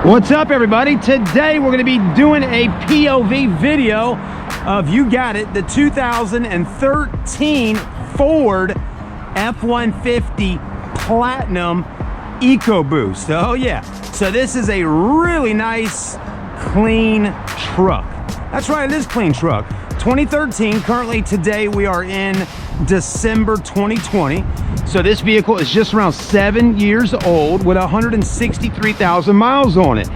What's up, everybody? Today we're going to be doing a POV video of, you got it, the 2013 Ford F-150 Platinum Ecoboost. Oh yeah, so this is a really nice, clean truck. That's right, it is clean truck. 2013, currently today we are in December 2020. So this vehicle is just around 7 years old with 163,000 miles on it.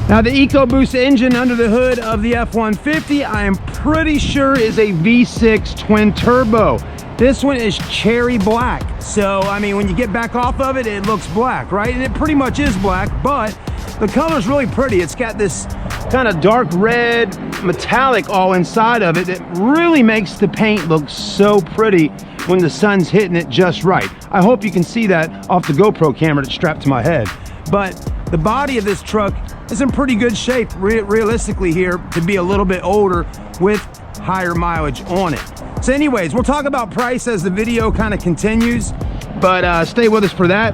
Now the EcoBoost engine under the hood of the F-150, I am pretty sure is a V6 twin turbo. This one is cherry black. So, I mean, when you get back off of it, it looks black, right? And it pretty much is black, but the color's really pretty. It's got this kind of dark red metallic all inside of it that really makes the paint look so pretty when the sun's hitting it just right. I hope you can see that off the GoPro camera that's strapped to my head. But the body of this truck is in pretty good shape, realistically here, to be a little bit older with higher mileage on it. So anyways, we'll talk about price as the video kind of continues, but stay with us for that.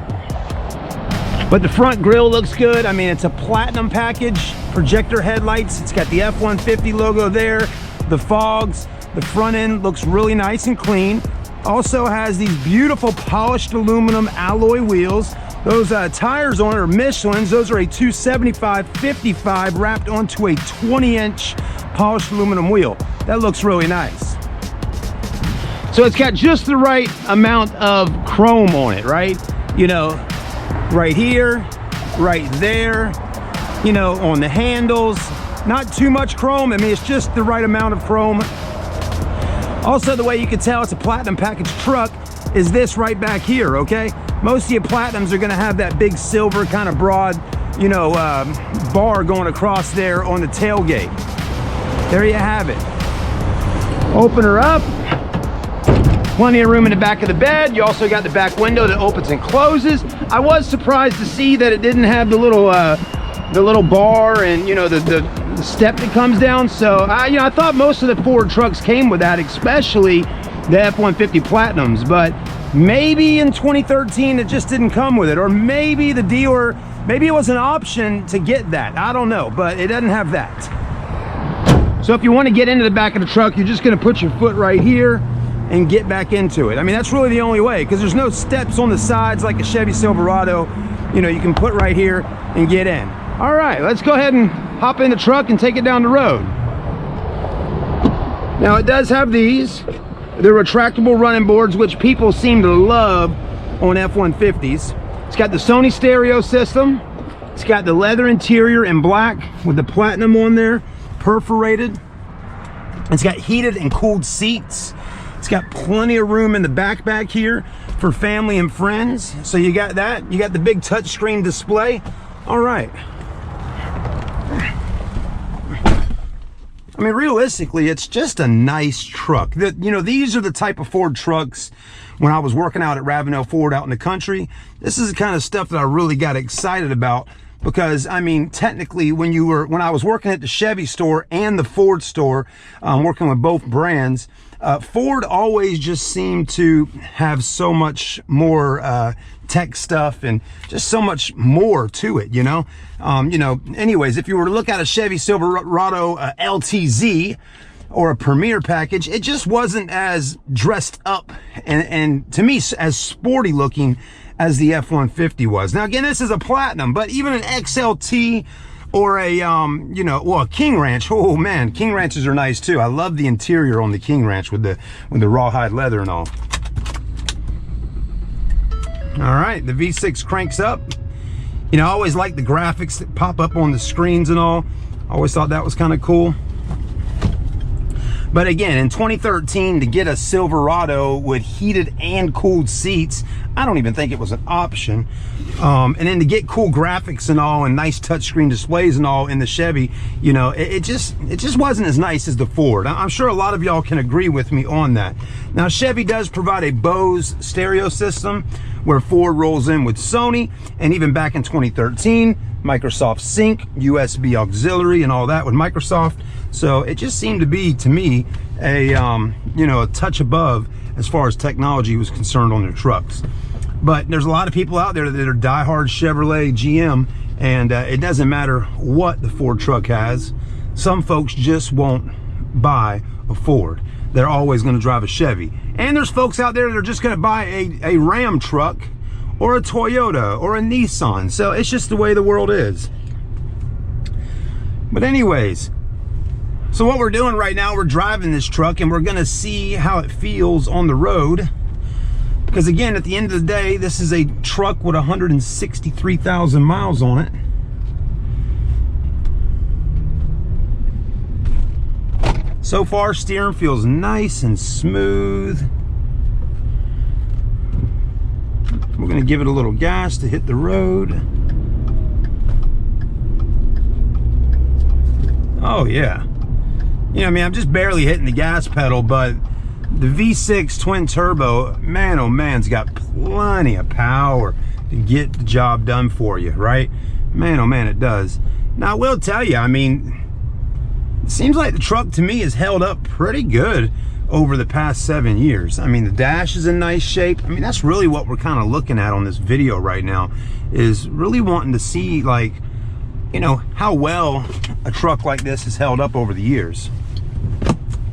But the front grille looks good. I mean, it's a platinum package, projector headlights. It's got the F-150 logo there, the fogs. The front end looks really nice and clean. Also has these beautiful polished aluminum alloy wheels. Those tires on it are Michelin's. Those are a 275/55 wrapped onto a 20-inch polished aluminum wheel. That looks really nice. So it's got just the right amount of chrome on it, right? You know, right here, right there, you know, on the handles. Not too much chrome. I mean, it's just the right amount of chrome. Also, the way you can tell it's a platinum package truck is this right back here, okay? Most of your platinums are gonna have that big silver kind of broad, you know, bar going across there on the tailgate. There you have it. Open her up. Plenty of room in the back of the bed. You also got the back window that opens and closes. I was surprised to see that it didn't have the little bar and, you know, the step that comes down. So you know, I thought most of the Ford trucks came with that, especially the F-150 Platinums, but maybe in 2013 it just didn't come with it, or maybe the dealer, maybe it was an option to get that. I don't know, but it doesn't have that. So if you want to get into the back of the truck, you're just going to put your foot right here and get back into it. I mean, that's really the only way, because there's no steps on the sides like a Chevy Silverado. You know, you can put right here and get in. All right, let's go ahead and hop in the truck and take it down the road. Now it does have these. They're retractable running boards, which people seem to love on F-150s. It's got the Sony stereo system. It's got the leather interior in black with the platinum on there, perforated. It's got heated and cooled seats. It's got plenty of room in the back here for family and friends. So you got that. You got the big touchscreen display. All right. I mean, realistically, it's just a nice truck. You know, these are the type of Ford trucks when I was working out at Ravenel Ford out in the country. This is the kind of stuff that I really got excited about, because I mean, technically when I was working at the Chevy store and the Ford store, working with both brands, Ford always just seemed to have so much more tech stuff and just so much more to it, you know. Anyways, if you were to look at a Chevy Silverado LTZ or a Premier package, it just wasn't as dressed up and to me as sporty looking as the F-150 was. Now again, this is a Platinum, but even an XLT or a you know, well, a King Ranch, oh man, King Ranches are nice too. I love the interior on the King Ranch with the rawhide leather and all. All right, the V6 cranks up. You know, I always like the graphics that pop up on the screens and all. I always thought that was kind of cool. But again, in 2013, to get a Silverado with heated and cooled seats, I don't even think it was an option. And then to get cool graphics and all, and nice touchscreen displays and all in the Chevy, you know, it just wasn't as nice as the Ford. I'm sure a lot of y'all can agree with me on that. Now, Chevy does provide a Bose stereo system, where Ford rolls in with Sony, and even back in 2013, Microsoft Sync, USB auxiliary, and all that with Microsoft. So it just seemed to be, to me, a you know, a touch above as far as technology was concerned on their trucks. But there's a lot of people out there that are diehard Chevrolet, GM, And it doesn't matter what the Ford truck has. Some folks just won't buy a Ford. They're always going to drive a Chevy. And there's folks out there that are just going to buy a Ram truck or a Toyota or a Nissan. So it's just the way the world is. But anyways, so what we're doing right now, we're driving this truck and we're going to see how it feels on the road. Because again, at the end of the day, this is a truck with 163,000 miles on it. So far, steering feels nice and smooth. We're going to give it a little gas to hit the road. Oh yeah. You know, I mean, I'm just barely hitting the gas pedal, but the V6 twin turbo, man, oh man, it's got plenty of power to get the job done for you, right? Man, oh man, it does. Now, I will tell you, I mean, it seems like the truck to me has held up pretty good over the past 7 years. I mean, the dash is in nice shape. I mean, that's really what we're kind of looking at on this video right now, is really wanting to see, like, you know, how well a truck like this has held up over the years.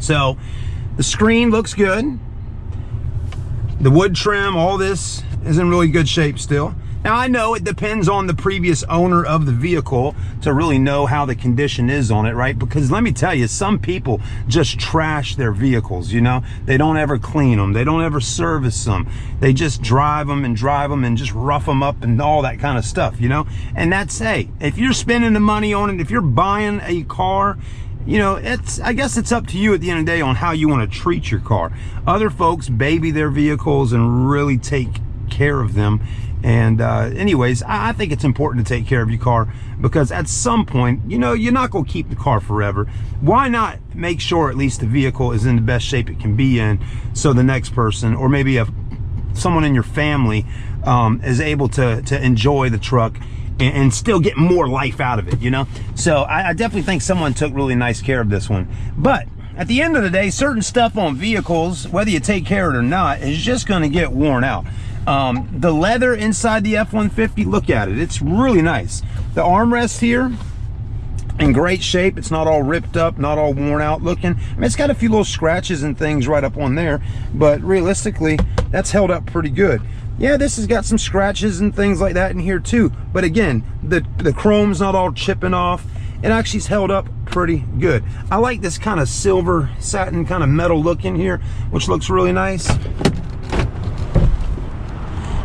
So the screen looks good. The wood trim, all this is in really good shape still. Now, I know it depends on the previous owner of the vehicle to really know how the condition is on it, right? Because let me tell you, some people just trash their vehicles, you know? They don't ever clean them. They don't ever service them. They just drive them and just rough them up and all that kind of stuff, you know? And that's, hey, if you're spending the money on it, if you're buying a car, you know, I guess it's up to you at the end of the day on how you want to treat your car. Other folks baby their vehicles and really take care of them. And anyways, I think it's important to take care of your car, because at some point, you know, you're not going to keep the car forever. Why not make sure at least the vehicle is in the best shape it can be in, so the next person, or maybe someone in your family, is able to enjoy the truck and still get more life out of it, you know? So I definitely think someone took really nice care of this one. But at the end of the day, certain stuff on vehicles, whether you take care of it or not, is just going to get worn out. The leather inside the F-150, look at it. It's really nice. The armrest here, in great shape. It's not all ripped up, not all worn out looking. I mean, it's got a few little scratches and things right up on there, but realistically, that's held up pretty good. Yeah, this has got some scratches and things like that in here too. But again, the chrome's not all chipping off. It actually's held up pretty good. I like this kind of silver satin kind of metal look in here, which looks really nice.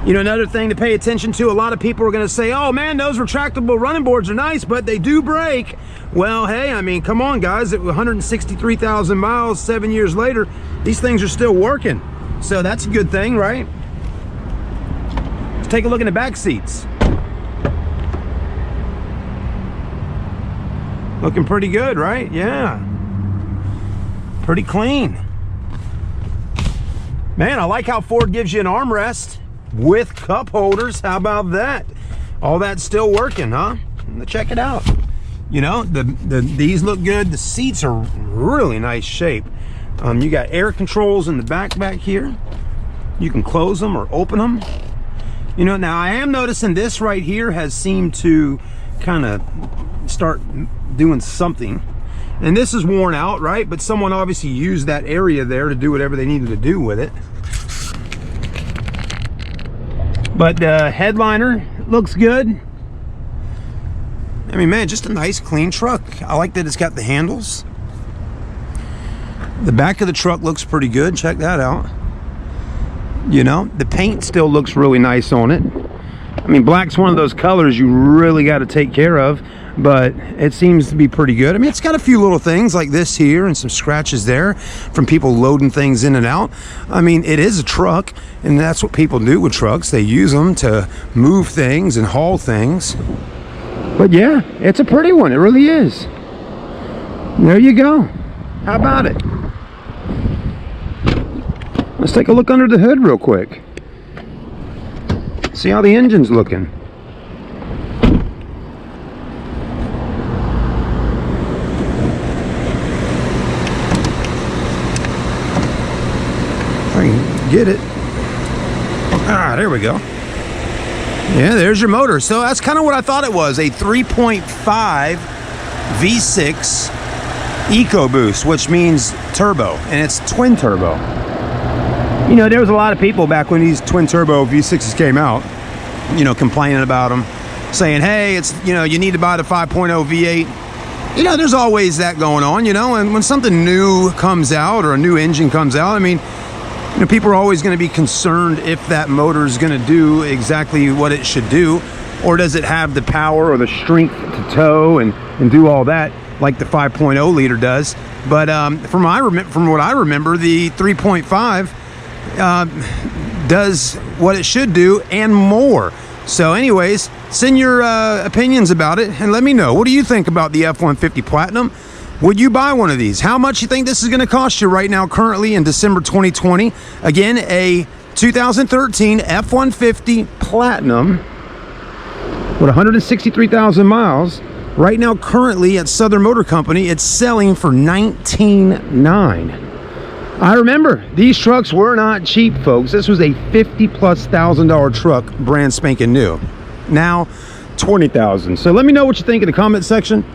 You know, another thing to pay attention to, a lot of people are going to say, oh man, those retractable running boards are nice, but they do break. Well, hey, I mean, come on guys, at 163,000 miles 7 years later, these things are still working. So that's a good thing, right? Let's take a look in the back seats. Looking pretty good, right? Yeah. Pretty clean. Man, I like how Ford gives you an armrest with cup holders. How about that? All that's still working, huh? Let's check it out. You know, these look good. The seats are really nice shape. You got air controls in the back here. You can close them or open them. You know, now I am noticing this right here has seemed to kind of start doing something. And this is worn out, right? But someone obviously used that area there to do whatever they needed to do with it. But the headliner looks good. I mean, man, just a nice clean truck. I like that it's got the handles. The back of the truck looks pretty good. Check that out. You know, the paint still looks really nice on it. I mean, black's one of those colors you really got to take care of, but it seems to be pretty good. I mean, it's got a few little things like this here and some scratches there from people loading things in and out. I mean, it is a truck, and that's what people do with trucks. They use them to move things and haul things. But yeah, it's a pretty one. It really is. There you go. How about it? Let's take a look under the hood real quick. See how the engine's looking. If I can get it. Ah, there we go. Yeah, there's your motor. So that's kind of what I thought it was, a 3.5 V6 Ecoboost, which means turbo, and it's twin turbo. You know, there was a lot of people back when these twin turbo V6s came out, you know, complaining about them, saying, hey, it's, you know, you need to buy the 5.0 V8. You know, there's always that going on, you know, and when something new comes out or a new engine comes out, I mean, you know, people are always going to be concerned if that motor is going to do exactly what it should do, or does it have the power or the strength to tow and do all that like the 5.0 liter does. But from what I remember, the 3.5 does what it should do and more. So anyways, send your opinions about it and let me know. What do you think about the F-150 Platinum? Would you buy one of these? How much you think this is going to cost you right now, currently in December 2020? Again, a 2013 F-150 Platinum with 163,000 miles. Right now, currently at Southern Motor Company, it's selling for $19,900. I remember, these trucks were not cheap, folks. This was a $50,000+ truck, brand spanking new. Now, $20,000. So let me know what you think in the comment section.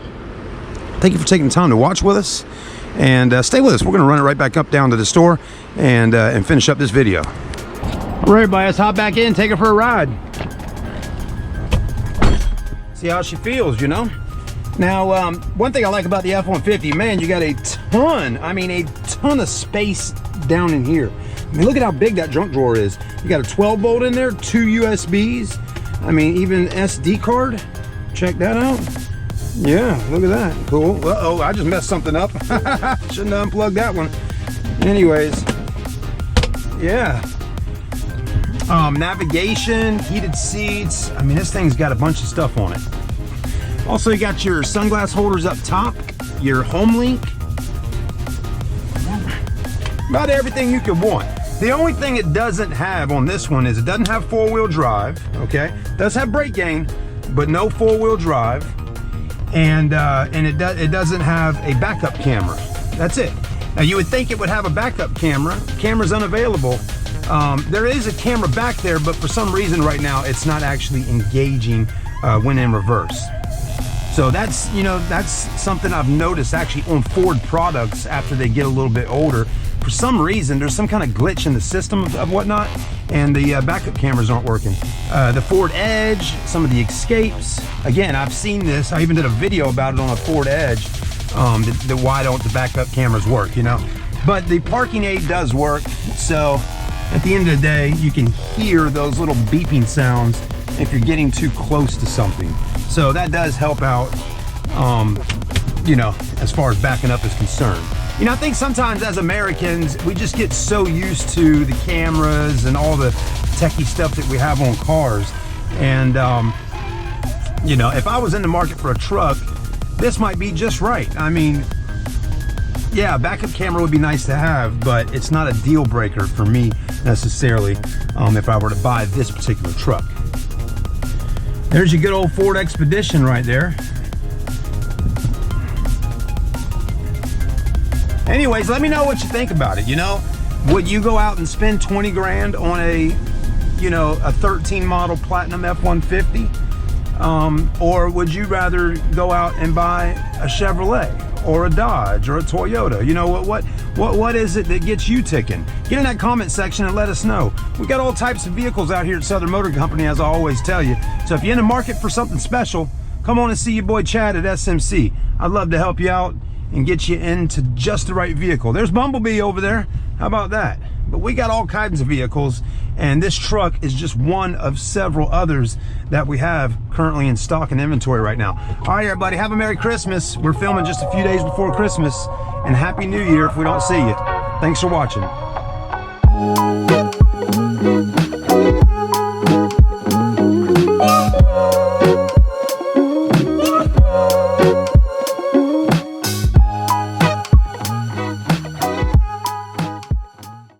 Thank you for taking the time to watch with us, and stay with us. We're going to run it right back up down to the store and finish up this video. All right, everybody, let's hop back in, take her for a ride. See how she feels, you know. Now, one thing I like about the F-150, man, you got a ton of space down in here. I mean, look at how big that junk drawer is. You got a 12 volt in there, 2 USBs. I mean, even SD card. Check that out. Yeah, look at that. Cool. Uh-oh, I just messed something up. Shouldn't have unplugged that one. Anyways, yeah. Navigation, heated seats. I mean, this thing's got a bunch of stuff on it. Also, you got your sunglass holders up top, your home link. About everything you could want. The only thing it doesn't have on this one is it doesn't have 4-wheel drive, okay? It does have brake gain, but no 4-wheel drive. And it doesn't have a backup camera. That's it. Now, you would think it would have a backup camera. Camera's unavailable. There is a camera back there, but for some reason right now, it's not actually engaging when in reverse. So that's, you know, that's something I've noticed actually on Ford products after they get a little bit older. For some reason, there's some kind of glitch in the system of whatnot, and the backup cameras aren't working. The Ford Edge, some of the Escapes. Again, I've seen this. I even did a video about it on a Ford Edge. Why don't the backup cameras work, you know? But the parking aid does work. So at the end of the day, you can hear those little beeping sounds if you're getting too close to something. So that does help out, you know, as far as backing up is concerned. You know, I think sometimes as Americans, we just get so used to the cameras and all the techie stuff that we have on cars. And, you know, if I was in the market for a truck, this might be just right. I mean, yeah, backup camera would be nice to have, but it's not a deal breaker for me necessarily if I were to buy this particular truck. There's your good old Ford Expedition right there. Anyways, let me know what you think about it. You know, would you go out and spend 20 grand on a, you know, a 13 model Platinum F-150? Or would you rather go out and buy a Chevrolet or a Dodge or a Toyota? You know, what is it that gets you ticking? Get in that comment section and let us know. We got all types of vehicles out here at Southern Motor Company, as I always tell you. So if you're in the market for something special, come on and see your boy Chad at SMC. I'd love to help you out and get you into just the right vehicle. There's Bumblebee over there. How about that? But we got all kinds of vehicles, and this truck is just one of several others that we have currently in stock and inventory right now. All right, everybody, have a Merry Christmas. We're filming just a few days before Christmas, and Happy New Year if we don't see you. Thanks for watching.